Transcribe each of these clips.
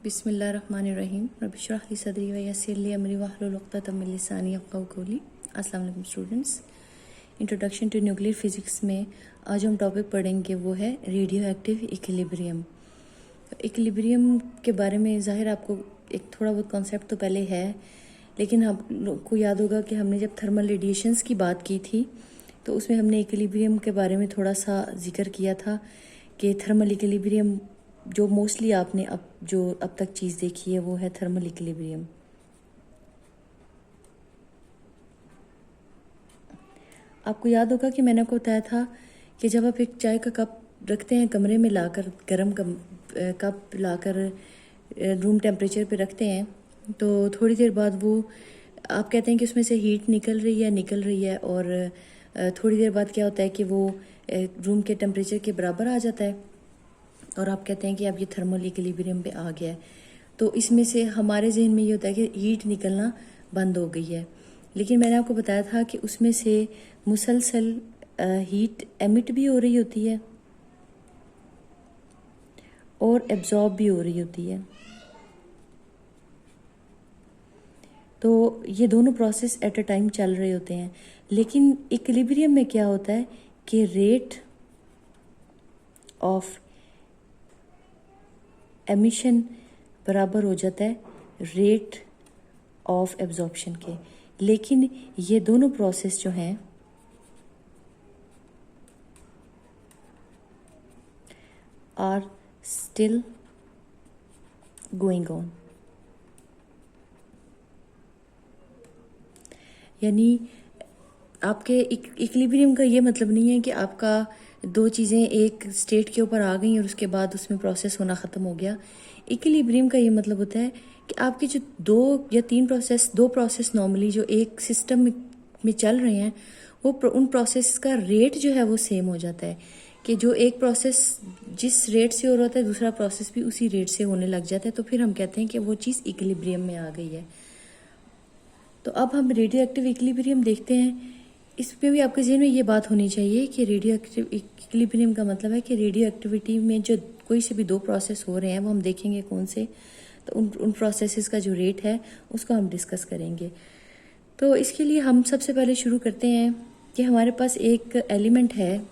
बिस्मिल्लाहिर्रहमानिर्रहीम रब्बि इश्रह ली सदरी व यस्सिर ली अमरी वहलुल उक़दतम मिन लिसानी यफ़क़हू क़ौली। अस्सलाम वालेकुम students, introduction to nuclear physics में आज हम टॉपिक पढ़ेंगे वो है रेडियो एक्टिव इक्विलिब्रियम। इक्विलिब्रियम के बारे में ज़ाहिर आपको एक थोड़ा बहुत कॉन्सेप्ट तो पहले है, लेकिन आप लोग को याद होगा कि हमने जब थर्मल रेडिएशंस की बात की थी तो उसमें हमने इक्विलिब्रियम के बारे में थोड़ा सा जिक्र किया था कि थर्मल इक्विलिब्रियम जो मोस्टली आपने अब तक चीज़ देखी है वो है थर्मल इक्विलिब्रियम। आपको याद होगा कि मैंने आपको बताया था कि जब आप एक चाय का कप रखते हैं कमरे में लाकर, गर्म कप लाकर रूम टेम्परेचर पे रखते हैं तो थोड़ी देर बाद वो आप कहते हैं कि उसमें से हीट निकल रही है और थोड़ी देर बाद क्या होता है कि वो रूम के टेम्परेचर के बराबर आ जाता है और आप कहते हैं कि अब ये थर्मल इक्विलिब्रियम पे आ गया है। तो इसमें से हमारे जहन में ये होता है कि हीट निकलना बंद हो गई है, लेकिन मैंने आपको बताया था कि उसमें से मुसलसल हीट एमिट भी हो रही होती है और एब्जॉर्ब भी हो रही होती है। तो ये दोनों प्रोसेस एट अ टाइम चल रहे होते हैं, लेकिन इक्विलिब्रियम में क्या होता है कि रेट ऑफ एमिशन बराबर हो जाता है रेट ऑफ एब्जॉर्प्शन के। लेकिन ये दोनों प्रोसेस जो हैं आर स्टिल गोइंग ऑन, यानी आपके इक्विलिब्रियम का ये मतलब नहीं है कि आपका दो चीज़ें एक स्टेट के ऊपर आ गई और उसके बाद उसमें प्रोसेस होना ख़त्म हो गया। इक्विलिब्रियम का ये मतलब होता है कि आपके जो दो प्रोसेस नॉर्मली जो एक सिस्टम में चल रहे हैं वो उन प्रोसेस का रेट जो है वो सेम हो जाता है, कि जो एक प्रोसेस जिस रेट से हो रहा होता है दूसरा प्रोसेस भी उसी रेट से होने लग जाता है, तो फिर हम कहते हैं कि वो चीज़ इक्विलिब्रियम में आ गई है। तो अब हम रेडियो एक्टिव इक्विलिब्रियम देखते हैं। इस पे भी आपके जहन में ये बात होनी चाहिए कि रेडियो एक्टिव इक्विलिब्रियम का मतलब है कि रेडियो एक्टिविटी में जो कोई से भी दो प्रोसेस हो रहे हैं वो हम देखेंगे कौन से, तो उन प्रोसेसेस का जो रेट है उसको हम डिस्कस करेंगे। तो इसके लिए हम सबसे पहले शुरू करते हैं कि हमारे पास एक एलिमेंट है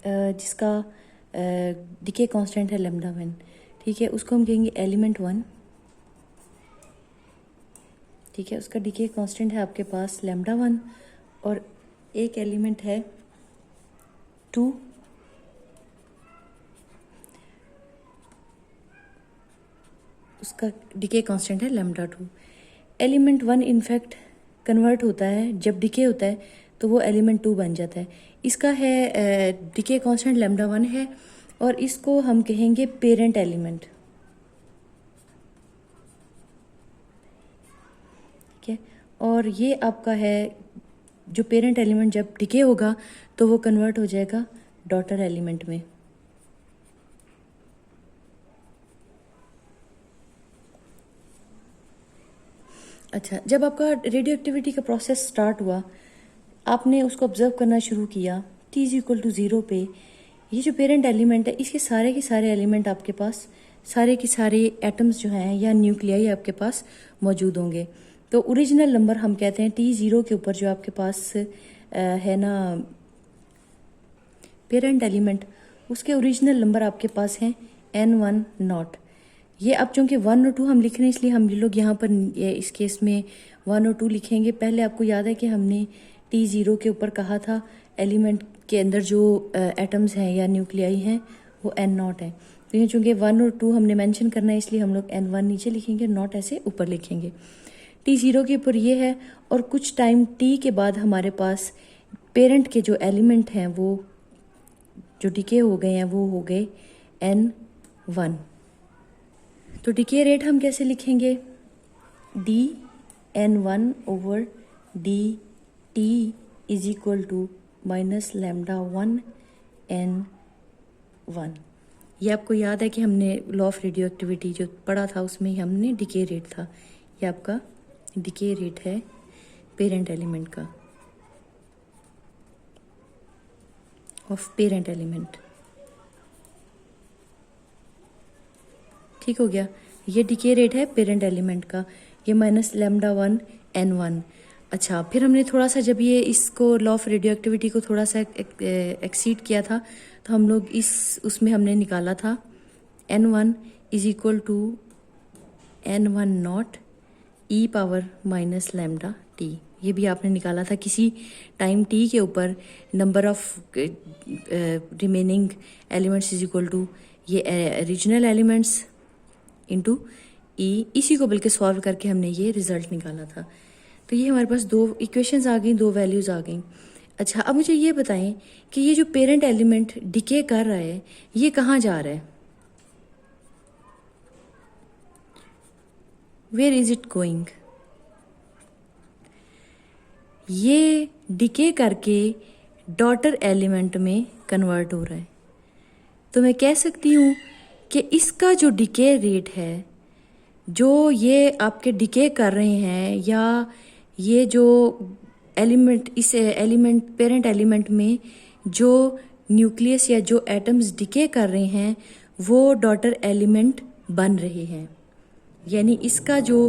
जिसका डिके कांस्टेंट है λ1, ठीक है। उसको हम कहेंगे एलिमेंट 1, ठीक है। उसका डिके कांस्टेंट है आपके पास λ1 और एक एलिमेंट है 2, उसका डिके कांस्टेंट है λ2। एलिमेंट 1 इनफैक्ट कन्वर्ट होता है, जब डिके होता है तो वो एलिमेंट 2 बन जाता है। इसका है डिके कांस्टेंट λ1 है और इसको हम कहेंगे पेरेंट एलिमेंट, ठीक है। और ये आपका है जो पेरेंट एलिमेंट जब डिके होगा तो वो कन्वर्ट हो जाएगा डॉटर एलिमेंट में। अच्छा, जब आपका रेडियो एक्टिविटी का प्रोसेस स्टार्ट हुआ, आपने उसको ऑब्जर्व करना शुरू किया T=0 पे, ये जो पेरेंट एलिमेंट है इसके सारे के सारे एलिमेंट आपके पास, सारे के सारे एटम्स जो हैं या न्यूक्लियाई आपके पास मौजूद होंगे। तो ओरिजिनल नंबर हम कहते हैं T0 के ऊपर जो आपके पास है ना पेरेंट एलिमेंट, उसके ओरिजिनल नंबर आपके पास हैं N1 नॉट। ये अब चूंकि 1 और 2 हम लिख रहे हैं इसलिए हम लोग यहाँ पर इस केस में 1 और 2 लिखेंगे। पहले आपको याद है कि हमने T0 के ऊपर कहा था एलिमेंट के अंदर जो एटम्स हैं या न्यूक्लियाई हैं वो N0 है। तो ये चूंकि 1 और 2 हमने मेंशन करना है इसलिए हम लोग N1 नीचे लिखेंगे, नॉट ऐसे ऊपर लिखेंगे। T0 के ऊपर ये है और कुछ टाइम T के बाद हमारे पास पेरेंट के जो एलिमेंट हैं वो जो डिके हो गए हैं वो हो गए N1। तो डिके रेट हम कैसे लिखेंगे, dN1/dt is equal to -λ1 N1। ये आपको याद है कि हमने लॉ ऑफ रेडियो एक्टिविटी जो पढ़ा था उसमें हमने डिके रेट था, ये आपका डिके रेट है पेरेंट एलिमेंट का। Of parent element. ठीक हो गया, ये डिके रेट है पेरेंट एलिमेंट का, ये माइनस लैम्डा 1 n1। अच्छा, फिर हमने थोड़ा सा जब ये इसको लॉ ऑफ रेडियो एक्टिविटी को थोड़ा सा एक्सीड किया था, तो हम लोग उसमें हमने निकाला था n1 is equal to n1 not e power minus lambda T. ये भी आपने निकाला था किसी टाइम t के ऊपर number of remaining elements is equal to ये ओरिजिनल एलिमेंट्स इंटू ई। इसी को बल्कि सॉल्व करके हमने ये रिजल्ट निकाला था। तो ये हमारे पास दो इक्वेशंस आ गई, दो वैल्यूज आ गई। अच्छा, अब मुझे ये बताएं कि ये जो पेरेंट एलिमेंट डिके कर रहा है ये कहाँ जा रहा है, वेयर इज इट गोइंग। ये डिके करके डॉटर एलिमेंट में कन्वर्ट हो रहा है। तो मैं कह सकती हूँ कि इसका जो डिके रेट है, जो ये आपके डिके कर रहे हैं, या ये जो एलिमेंट, इस एलिमेंट पेरेंट एलिमेंट में जो न्यूक्लियस या जो एटम्स डिके कर रहे हैं वो डॉटर एलिमेंट बन रहे हैं। यानी इसका जो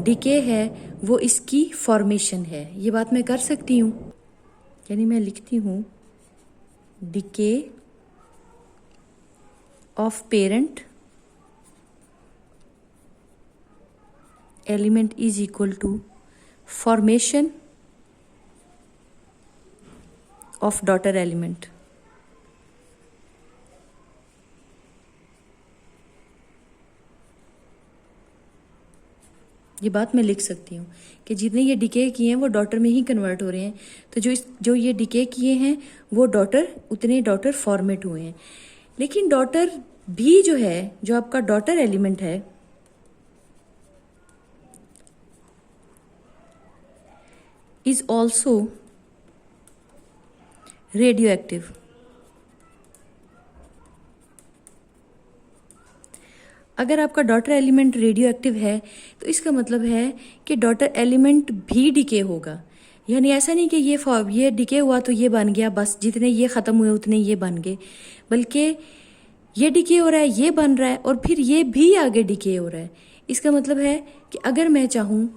डिके है वो इसकी फॉर्मेशन है। ये बात मैं कर सकती हूँ, यानी मैं लिखती हूँ decay of parent element is equal to formation of daughter element. ये बात मैं लिख सकती हूँ कि जितने ये डिके किए हैं वो डॉटर में ही कन्वर्ट हो रहे हैं। तो जो ये डिके किए हैं वो डॉटर, उतने डॉटर फॉर्मेट हुए हैं। लेकिन डॉटर भी जो है, जो आपका डॉटर एलिमेंट है, इज ऑल्सो रेडियो एक्टिव। अगर आपका डॉटर एलिमेंट रेडियो एक्टिव है तो इसका मतलब है कि डॉटर एलिमेंट भी डिके होगा। यानी ऐसा नहीं कि ये डिके हुआ तो ये बन गया, बस जितने ये ख़त्म हुए उतने ये बन गए, बल्कि ये डिके हो रहा है, ये बन रहा है, और फिर ये भी आगे डिके हो रहा है। इसका मतलब है कि अगर मैं चाहूँ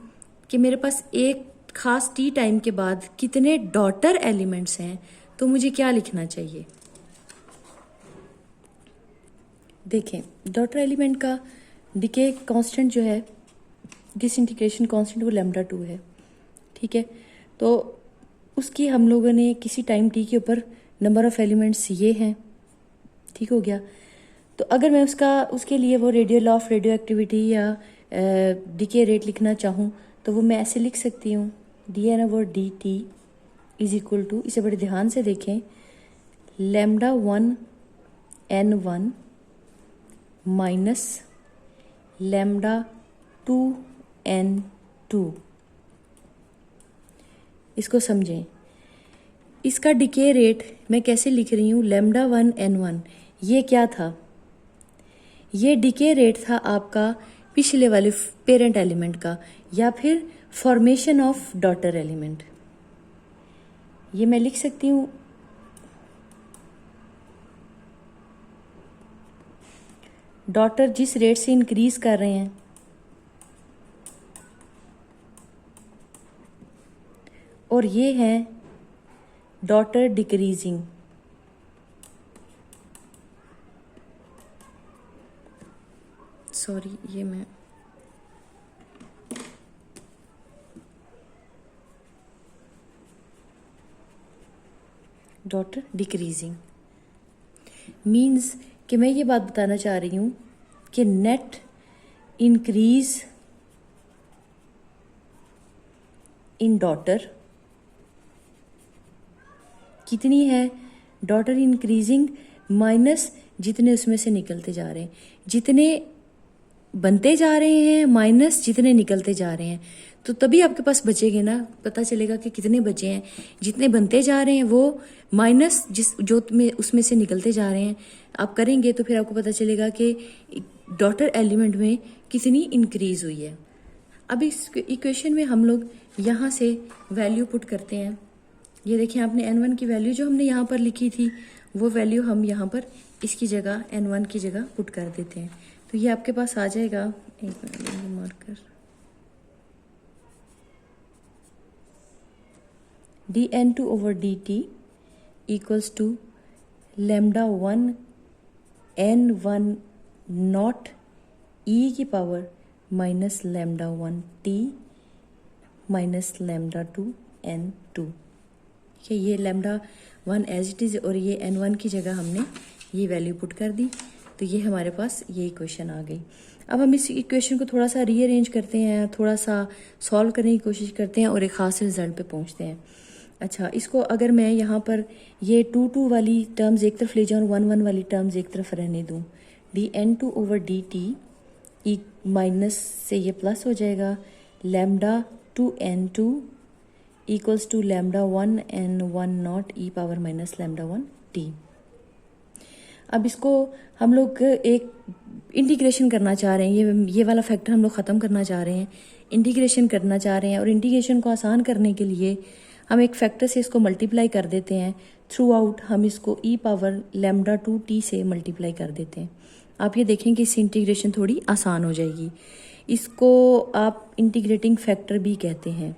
कि मेरे पास एक खास टी टाइम के बाद कितने डॉटर एलिमेंट्स हैं, तो मुझे क्या लिखना चाहिए। देखें, डॉटर एलिमेंट का डिके कांस्टेंट जो है, डिसइंटीग्रेशन कांस्टेंट, वो लैम्डा 2 है। ठीक है, तो उसकी हम लोगों ने किसी टाइम टी के ऊपर नंबर ऑफ एलिमेंट्स ये हैं। ठीक हो गया। तो अगर मैं उसके लिए वो लॉ ऑफ रेडियो एक्टिविटी या डिके रेट लिखना चाहूँ तो वो मैं ऐसे लिख सकती हूँ, D N over D T is equal to, इसे बड़े ध्यान से देखें, lambda 1 n1 minus lambda 2 n2। इसको समझें, इसका डिके रेट मैं कैसे लिख रही हूँ, लैम्डा 1 n1, ये क्या था, ये डिके रेट था आपका पिछले वाले पेरेंट एलिमेंट का, या फिर फॉर्मेशन ऑफ डॉटर एलिमेंट। ये मैं लिख सकती हूँ डॉटर जिस रेट से इंक्रीज कर रहे हैं और ये है डॉटर डिक्रीजिंग। सॉरी, ये मैं डॉटर डिक्रीजिंग मीन्स कि मैं ये बात बताना चाह रही हूँ कि नेट इंक्रीज इन डॉटर कितनी है, डॉटर इंक्रीजिंग माइनस जितने उसमें से निकलते जा रहे हैं, जितने बनते जा रहे हैं माइनस जितने निकलते जा रहे हैं, तो तभी आपके पास बचेंगे ना, पता चलेगा कि कितने बचे हैं। जितने बनते जा रहे हैं वो माइनस जो में उसमें से निकलते जा रहे हैं, आप करेंगे तो फिर आपको पता चलेगा कि डॉटर एलिमेंट में कितनी इंक्रीज हुई है। अब इस इक्वेशन में हम लोग यहाँ से वैल्यू पुट करते हैं। ये देखिए, आपने n1 की वैल्यू जो हमने यहाँ पर लिखी थी वो वैल्यू हम यहाँ पर इसकी जगह n1 की जगह पुट कर देते हैं। तो ये आपके पास आ जाएगा, एक minute marker, dn2/dt equals to λ1 n1 naught e की power minus λ1 t minus λ2 n2। ठीक है, ये λ1 एज इट इज़ और ये n1 की जगह हमने ये वैल्यू पुट कर दी। तो ये हमारे पास ये इक्वेशन आ गई। अब हम इस इक्वेशन को थोड़ा सा रीअरेंज करते हैं, थोड़ा सा सॉल्व करने की कोशिश करते हैं और एक ख़ास रिजल्ट पे पहुंचते हैं। अच्छा, इसको अगर मैं यहाँ पर ये 2 वाली टर्म्स एक तरफ ले जाऊँ, 1 वाली टर्म्स एक तरफ रहने दूँ, dn2/dt माइनस से ये प्लस हो जाएगा, λ2 n2 equals to λ1 n1 naught e power minus λ1 t। अब इसको हम लोग एक इंटीग्रेशन करना चाह रहे हैं, ये वाला फैक्टर हम लोग ख़त्म करना चाह रहे हैं, इंटीग्रेशन करना चाह रहे हैं। और इंटीग्रेशन को आसान करने के लिए हम एक फैक्टर से इसको मल्टीप्लाई कर देते हैं। थ्रू आउट हम इसको e पावर λ2 t से मल्टीप्लाई कर देते हैं। आप ये देखें कि इससे इंटीग्रेशन थोड़ी आसान हो जाएगी। इसको आप इंटीग्रेटिंग फैक्टर भी कहते हैं,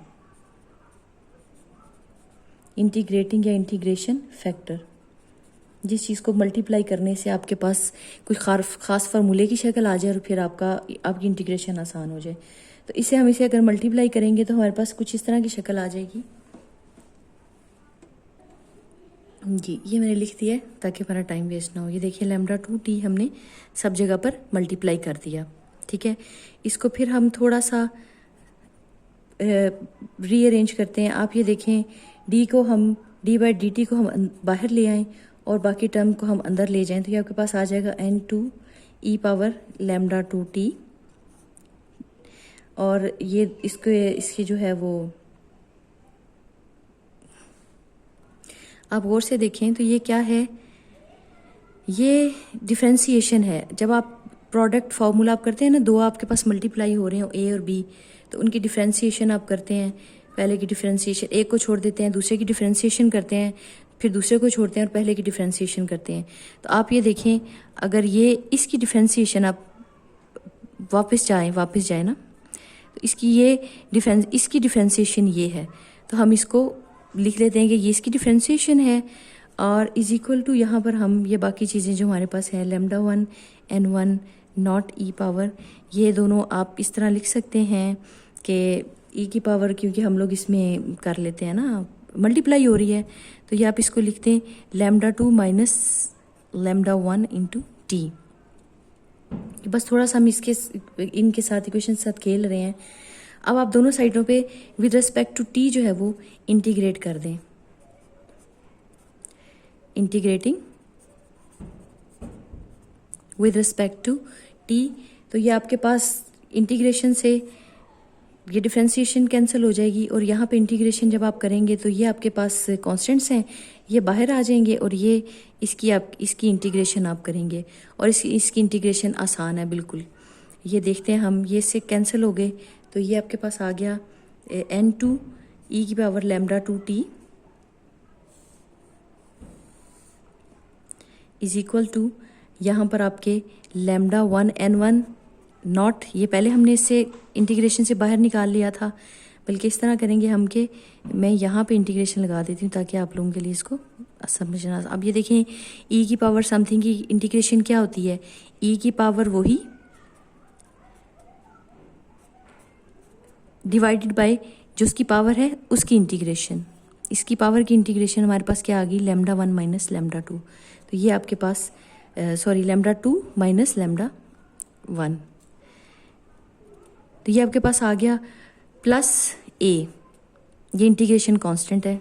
इंटीग्रेटिंग या इंटीग्रेशन फैक्टर। जिस चीज़ को मल्टीप्लाई करने से आपके पास कुछ ख़ास फार्मूले की शक्ल आ जाए और फिर आपकी इंटीग्रेशन आसान हो जाए। तो इसे हम इसे अगर मल्टीप्लाई करेंगे तो हमारे पास कुछ इस तरह की शक्ल आ जाएगी। जी, ये मैंने लिख दिया है ताकि हमारा टाइम वेस्ट ना हो। ये देखिए λ2 t हमने सब जगह पर मल्टीप्लाई कर दिया। ठीक है, इसको फिर हम थोड़ा सा रीअरेंज करते हैं। आप ये देखें, d/dt को हम बाहर ले आएँ और बाकी टर्म को हम अंदर ले जाएं तो ये आपके पास आ जाएगा n2 e पावर λ2 t। और ये इसकी जो है वो आप गौर से देखें तो ये क्या है, ये डिफ्रेंसिएशन है। जब आप प्रोडक्ट फार्मूला आप करते हैं ना, दो आपके पास मल्टीप्लाई हो रहे हो a और b, तो उनकी डिफ्रेंसिएशन आप करते हैं। पहले की डिफ्रेंसिएशन, एक को छोड़ देते हैं, दूसरे की डिफ्रेंसिएशन करते हैं, फिर दूसरे को छोड़ते हैं और पहले की डिफ्रेंसिएशन करते हैं। तो आप ये देखें, अगर ये इसकी डिफ्रेंसिएशन आप वापस जाए ना, तो इसकी डिफ्रेंसिएशन ये है। तो हम इसको लिख लेते हैं कि ये इसकी डिफ्रेंसिएशन है और इज इक्वल टू यहाँ पर हम ये बाकी चीज़ें जो हमारे पास है λ1 n1 नॉट e पावर, ये दोनों आप इस तरह लिख सकते हैं कि e की पावर, क्योंकि हम लोग इसमें कर लेते हैं ना, मल्टीप्लाई हो रही है, तो ये आप इसको लिखते हैं λ2 माइनस λ1 इंटू टी। बस थोड़ा सा हम इनके साथ इक्वेशन के साथ खेल रहे हैं। अब आप दोनों साइडों पे विद रिस्पेक्ट टू टी जो है वो इंटीग्रेट कर दें, integrating with respect to T. तो ये आपके पास इंटीग्रेशन से ये डिफ्रेंसिएशन कैंसिल हो जाएगी और यहाँ पे इंटीग्रेशन जब आप करेंगे तो ये आपके पास कांस्टेंट्स हैं, ये बाहर आ जाएंगे और ये इसकी इंटीग्रेशन आप करेंगे और इसकी इंटीग्रेशन आसान है बिल्कुल। ये देखते हैं हम, ये इससे कैंसिल हो गए तो ये आपके पास आ गया n2 e की power λ2 t is equal to यहाँ पर आपके λ1 n1 नॉट, ये पहले हमने इससे इंटीग्रेशन से बाहर निकाल लिया था, बल्कि इस तरह करेंगे हम कि मैं यहाँ पे इंटीग्रेशन लगा देती हूँ ताकि आप लोगों के लिए इसको समझना। अब ये देखें, e की पावर समथिंग की इंटीग्रेशन क्या होती है, e की पावर वही डिवाइडेड बाय जो उसकी पावर है उसकी इंटीग्रेशन। इसकी पावर की इंटीग्रेशन हमारे पास क्या आ गई, λ1 माइनस λ2। तो ये आपके पास λ2 माइनस λ1, तो ये आपके पास आ गया प्लस a, ये इंटीग्रेशन कांस्टेंट है।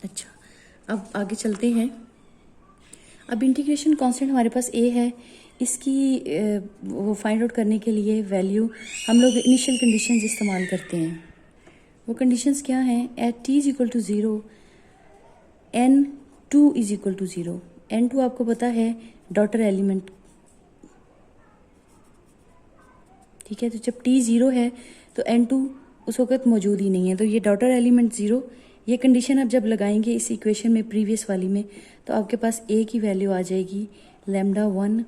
अच्छा, अब आगे चलते हैं। अब इंटीग्रेशन कांस्टेंट हमारे पास a है, इसकी वो फाइंड आउट करने के लिए वैल्यू हम लोग इनिशियल कंडीशंस इस्तेमाल करते हैं। वो कंडीशंस क्या हैं, at t is equal to 0 n2 is equal to 0। n2 आपको पता है डॉटर एलिमेंट, ठीक है। तो जब t 0 है तो n2 उस वक्त मौजूद ही नहीं है, तो ये डॉटर एलिमेंट 0। ये कंडीशन आप जब लगाएंगे इस इक्वेशन में प्रीवियस वाली में, तो आपके पास a की वैल्यू आ जाएगी λ1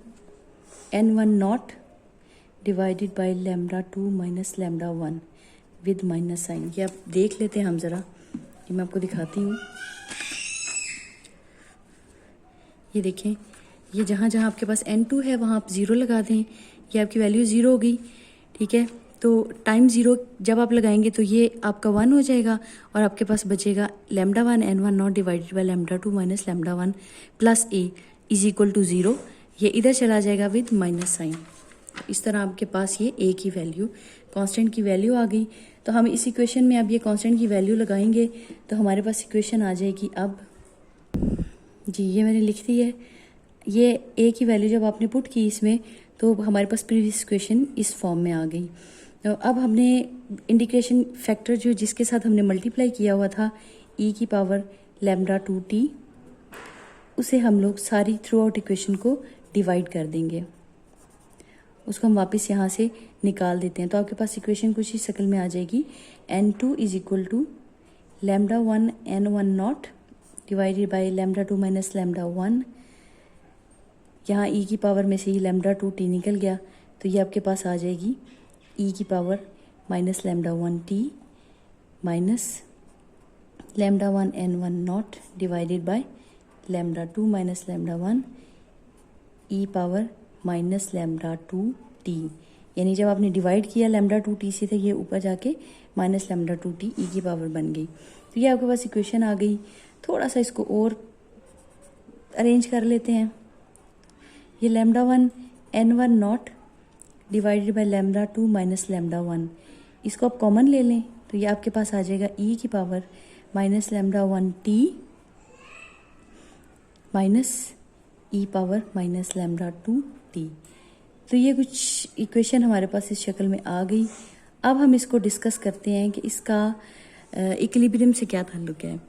n1 naught divided by λ2 minus λ1 with minus sign. ये आप देख लेते हैं हम ज़रा, ये मैं आपको दिखाती हूँ। ये देखें, ये जहाँ जहाँ आपके पास n2 है वहाँ आप 0 लगा दें, ये आपकी वैल्यू 0 होगी, ठीक है। तो टाइम 0 जब आप लगाएंगे तो ये आपका 1 हो जाएगा और आपके पास बचेगा λ1 n1 naught divided by λ2 minus λ1 plus a is equal to 0। ये इधर चला जाएगा विद माइनस साइन। इस तरह आपके पास ये a की वैल्यू, कांस्टेंट की वैल्यू आ गई। तो हम इस इक्वेशन में अब ये कांस्टेंट की वैल्यू लगाएंगे तो हमारे पास इक्वेशन आ जाएगी। अब जी ये मैंने लिख दी है, ये a की वैल्यू जब आपने पुट की इसमें तो हमारे पास प्रीवियस इक्वेशन इस फॉर्म में आ गई। तो अब हमने इंटीग्रेशन फैक्टर जो जिसके साथ हमने मल्टीप्लाई किया हुआ था e की पावर λ2t, उसे हम लोग सारी थ्रू आउट इक्वेशन को डिवाइड कर देंगे, उसको हम वापस यहाँ से निकाल देते हैं। तो आपके पास इक्वेशन कुछ इस शक्ल में आ जाएगी, n2 is equal to λ1 n1 naught divided by λ2 minus λ1। यहाँ e की पावर में से ही λ2t निकल गया, तो ये आपके पास आ जाएगी e की power minus λ1t minus λ1 n1 naught divided by λ2 minus λ1 e power minus λ2t। यानी जब आपने डिवाइड किया λ2t से, तो ये ऊपर जाके माइनस λ2t e की पावर बन गई। तो ये आपके पास इक्वेशन आ गई। थोड़ा सा इसको और अरेंज कर लेते हैं। ये λ1 n1 naught divided by λ2 minus λ1, इसको आप कॉमन ले लें तो ये आपके पास आ जाएगा e की power minus λ1t minus e power minus λ2t। तो ये कुछ इक्वेशन हमारे पास इस शक्ल में आ गई। अब हम इसको डिस्कस करते हैं कि इसका इक्विलिब्रियम से क्या ताल्लुक है।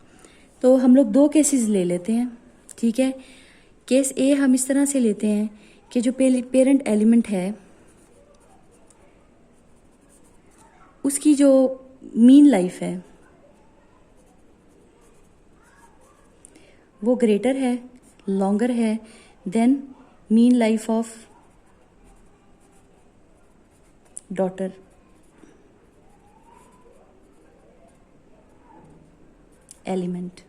तो हम लोग दो केसेस ले लेते हैं, ठीक है। केस ए हम इस तरह से लेते हैं कि जो पेरेंट एलिमेंट है उसकी जो मीन लाइफ है वो ग्रेटर है, लॉन्गर है than mean life of daughter. Element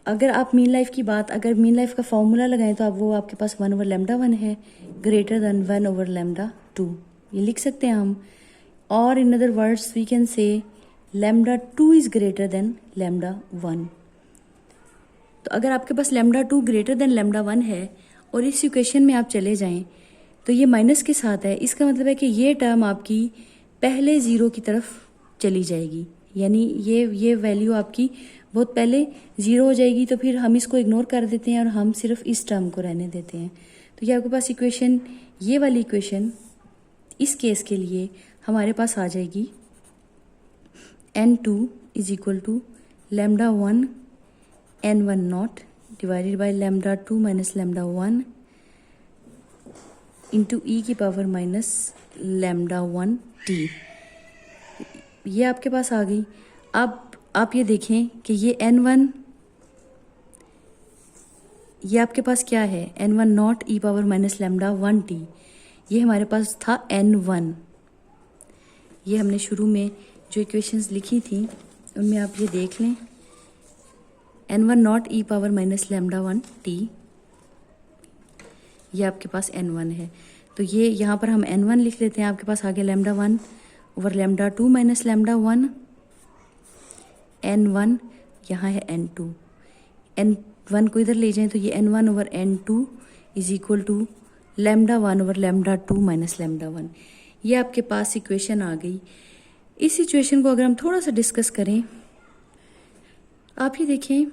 अगर आप मीन लाइफ की बात, अगर मीन लाइफ का फॉर्मूला लगाएं तो आप वो आपके पास 1/λ1 है ग्रेटर देन 1/λ2, ये लिख सकते हैं हम। और in other words we can say λ2 is greater than λ1। तो अगर आपके पास λ2 ग्रेटर देन λ1 है और इस इक्वेशन में आप चले जाएं तो ये माइनस के साथ है, इसका मतलब है कि ये टर्म आपकी पहले ज़ीरो की तरफ चली जाएगी, यानी ये वैल्यू आपकी बहुत पहले ज़ीरो हो जाएगी। तो फिर हम इसको इग्नोर कर देते हैं और हम सिर्फ इस टर्म को रहने देते हैं। तो ये आपके पास इक्वेशन, ये वाली इक्वेशन इस केस के लिए हमारे पास आ जाएगी n2 is equal to λ1 n1 naught divided by λ2 minus λ1 into e की पावर माइनस λ1t। ये आपके पास आ गई। अब आप ये देखें कि ये n1, ये आपके पास क्या है, n1 naught e power minus λ1t, ये हमारे पास था n1। ये हमने शुरू में जो इक्वेशंस लिखी थी उनमें आप ये देख लें, n1 naught e power minus λ1t, ये आपके पास n1 है। तो ये यहाँ पर हम n1 लिख लेते हैं। आपके पास आ गया λ1 ओवर λ2 माइनस λ1, n1 यहाँ है n2, n1 को इधर ले जाएं तो ये n1 over n2 is equal to λ1 over λ2 minus λ1। ये आपके पास इक्वेशन आ गई। इस सिचुएशन को अगर हम थोड़ा सा डिस्कस करें, आप ये देखें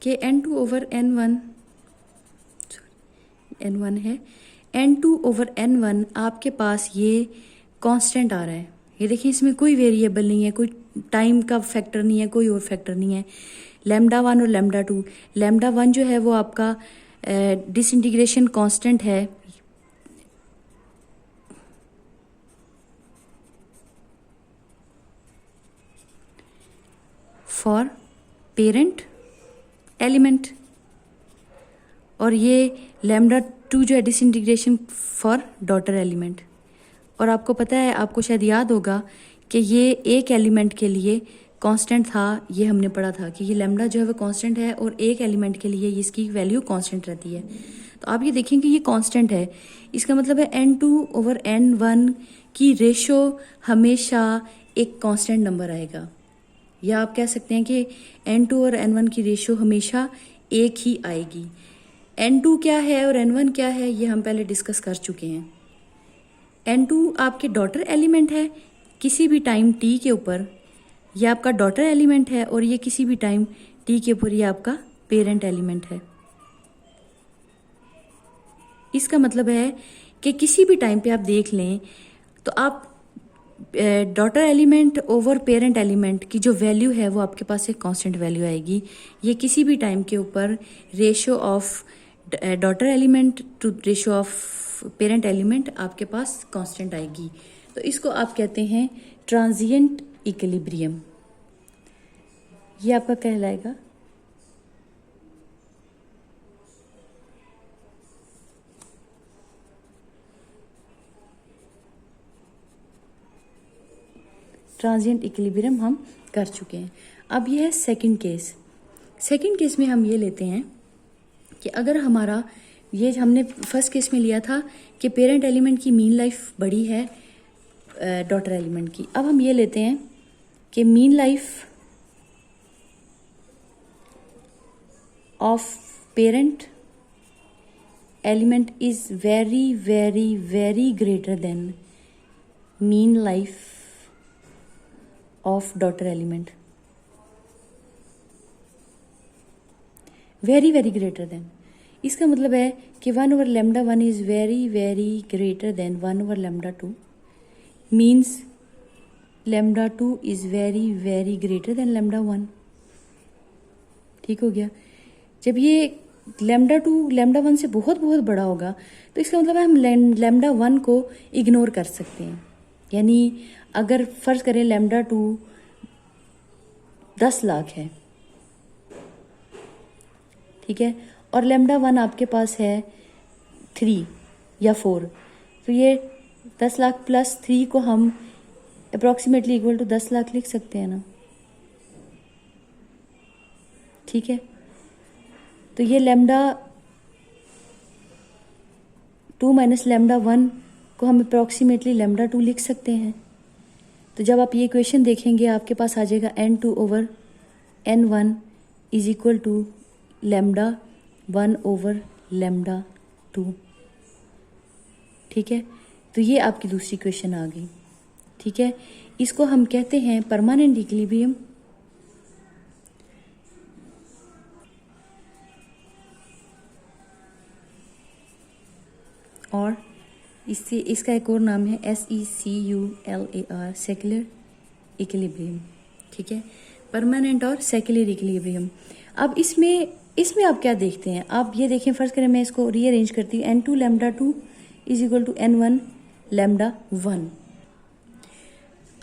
कि n2 ओवर n1 है, n2 ओवर n1 आपके पास ये कांस्टेंट आ रहा है। ये देखिए इसमें कोई वेरिएबल नहीं है, कोई टाइम का फैक्टर नहीं है, कोई और फैक्टर नहीं है। λ1 और λ2, λ1 जो है वो आपका डिसइंटीग्रेशन कांस्टेंट है, फॉर पेरेंट एलिमेंट, और ये लैम्डा टू जो है डिसइंटीग्रेशन फॉर डॉटर एलिमेंट। और आपको पता है, आपको शायद याद होगा कि ये एक एलिमेंट के लिए कांस्टेंट था, ये हमने पढ़ा था कि ये लैम्डा जो है वो कांस्टेंट है और एक एलिमेंट के लिए इसकी वैल्यू कांस्टेंट रहती है। तो आप ये देखें कि ये कांस्टेंट है, इसका मतलब है n2/n1 की रेशो हमेशा एक कांस्टेंट नंबर आएगा, या आप कह सकते हैं कि n2 और n1 की रेशो हमेशा एक ही आएगी। n2 क्या है और n1 क्या है ये हम पहले डिस्कस कर चुके हैं। n2 आपके डॉटर एलिमेंट है किसी भी टाइम t के ऊपर, ये आपका डॉटर एलिमेंट है, और ये किसी भी टाइम t के ऊपर ये आपका पेरेंट एलिमेंट है। इसका मतलब है कि किसी भी टाइम पे आप देख लें तो आप daughter element over parent element की जो वैल्यू है वो आपके पास एक कांस्टेंट वैल्यू आएगी। ये किसी भी टाइम के ऊपर ratio of daughter element to ratio of parent element आपके पास कांस्टेंट आएगी। तो इसको आप कहते हैं ट्रांजिएंट इक्विलिब्रियम, ये आपका कहलाएगा ट्रांजिएंट इक्विलिब्रियम हम कर चुके हैं। अब ये है सेकंड केस। सेकंड केस में हम ये लेते हैं कि अगर हमारा, ये हमने फर्स्ट केस में लिया था कि पेरेंट एलिमेंट की मीन लाइफ बड़ी है डॉटर एलिमेंट की। अब हम ये लेते हैं कि mean life of parent element is very very very greater than mean life of daughter element, very very greater than. इसका मतलब है कि 1/λ1 is very very greater than 1/λ2, means λ2 is very very greater than λ1। ठीक हो गया। जब ये λ2 λ1 से बहुत बहुत बड़ा होगा तो इसका मतलब है हम λ1 को इग्नोर कर सकते हैं। यानी अगर फर्ज करें λ2 10 लाख है, ठीक है, और λ1 आपके पास है 3 या 4, तो ये 10 लाख प्लस 3 को हम अप्रॉक्सीमेटली इक्वल टू 10 लाख लिख सकते हैं ना। ठीक है, तो ये λ2 माइनस λ1 को हम अप्रॉक्सीमेटली λ2 लिख सकते हैं। तो जब आप ये इक्वेशन देखेंगे आपके पास आ जाएगा n2/n1 इज इक्वल टू λ1/λ2। ठीक है, तो ये आपकी दूसरी इक्वेशन आ गई। ठीक है, इसको हम कहते हैं परमानेंट इक्विलिब्रियम। और इससे इसका एक और नाम है SECULAR, सेक्युलर इक्विलिब्रियम। ठीक है, परमानेंट और सेक्युलर इक्विलिब्रियम। अब इसमें आप क्या देखते हैं, आप ये देखें, फर्ज करें मैं इसको रीअरेंज करती हूँ, n2/λ2 is equal to n1/λ1।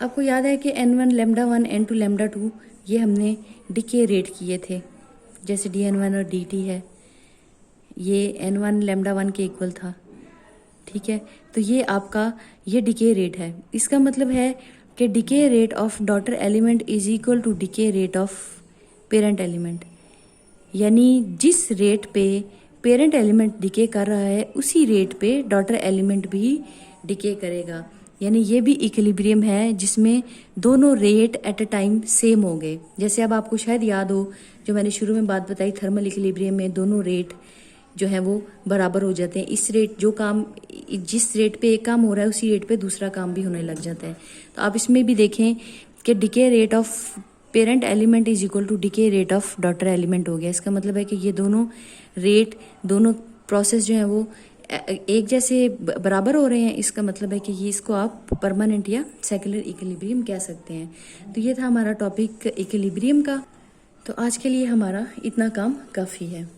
आपको याद है कि n1/λ1 n2/λ2 ये हमने डिके रेट किए थे, जैसे dn1 और dt है, ये n1/λ1 के इक्वल था। ठीक है, तो ये आपका ये डिके रेट है। इसका मतलब है कि decay rate of daughter element is equal to decay rate of parent element. यानी जिस रेट पे पेरेंट एलिमेंट डिके कर रहा है उसी रेट पे डॉटर एलिमेंट भी डिके करेगा। यानी ये भी इक्विलिब्रियम है जिसमें दोनों rate at a time same हो गए। जैसे अब आपको शायद याद हो जो मैंने शुरू में बात बताई, थर्मल इक्विलिब्रियम में दोनों रेट जो है वो बराबर हो जाते हैं। इस रेट जो काम जिस रेट पे एक काम हो रहा है उसी रेट पे दूसरा काम भी होने लग जाता है। तो आप इसमें भी देखें कि decay rate of parent element is equal to decay rate of daughter element हो गया। इसका मतलब है कि ये दोनों रेट, दोनों प्रोसेस जो है वो एक जैसे बराबर हो रहे हैं। इसका मतलब है कि ये इसको आप परमानेंट या सेक्युलर इक्विलिब्रियम कह सकते हैं। तो ये था हमारा टॉपिक इक्विलिब्रियम का। तो आज के लिए हमारा इतना काम काफ़ी है।